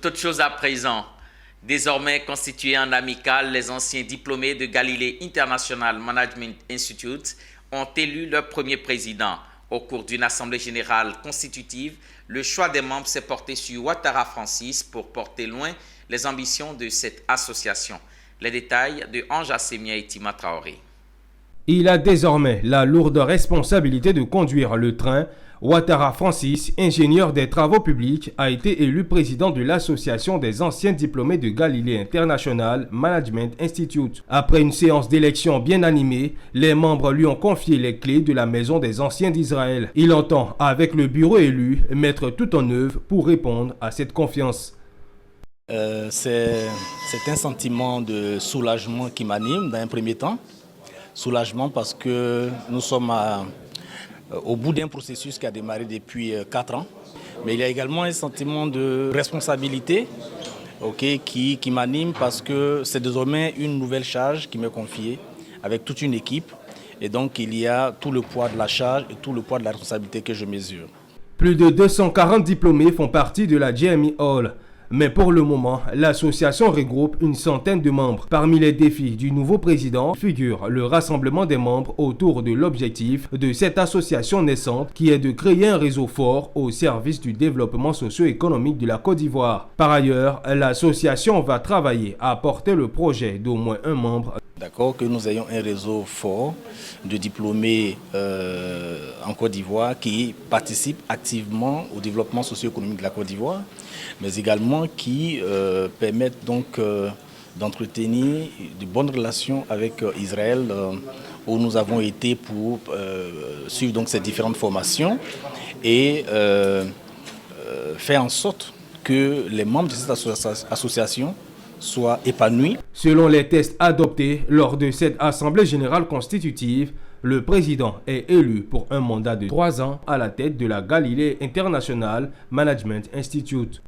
autre chose à présent. Désormais constitués en amicale, les anciens diplômés de Galilee International Management Institute ont élu leur premier président. Au cours d'une assemblée générale constitutive, le choix des membres s'est porté sur Ouattara Francis pour porter loin les ambitions de cette association. Les détails de Ange Assemia et Tima Traoré. Il a désormais la lourde responsabilité de conduire le train. Ouattara Francis, ingénieur des travaux publics, a été élu président de l'association des anciens diplômés de Galilee International Management Institute. Après une séance d'élection bien animée, les membres lui ont confié les clés de la maison des anciens d'Israël. Il entend, avec le bureau élu, mettre tout en œuvre pour répondre à cette confiance. C'est un sentiment de soulagement qui m'anime dans un premier temps. Soulagement parce que nous sommes au bout d'un processus qui a démarré depuis 4 ans. Mais il y a également un sentiment de responsabilité qui m'anime parce que c'est désormais une nouvelle charge qui m'est confiée avec toute une équipe. Et donc il y a tout le poids de la charge et tout le poids de la responsabilité que je mesure. Plus de 240 diplômés font partie de la GMI Hall. Mais pour le moment, l'association regroupe une centaine de membres. Parmi les défis du nouveau président figure le rassemblement des membres autour de l'objectif de cette association naissante qui est de créer un réseau fort au service du développement socio-économique de la Côte d'Ivoire. Par ailleurs, l'association va travailler à porter le projet d'au moins un membre. D'accord, que nous ayons un réseau fort de diplômés en Côte d'Ivoire qui participent activement au développement socio-économique de la Côte d'Ivoire, mais également qui permettent donc d'entretenir de bonnes relations avec Israël, où nous avons été pour suivre donc ces différentes formations et faire en sorte que les membres de cette association soient épanouis. Selon les tests adoptés lors de cette assemblée générale constitutive, le président est élu pour un mandat de 3 ans à la tête de la Galilee International Management Institute.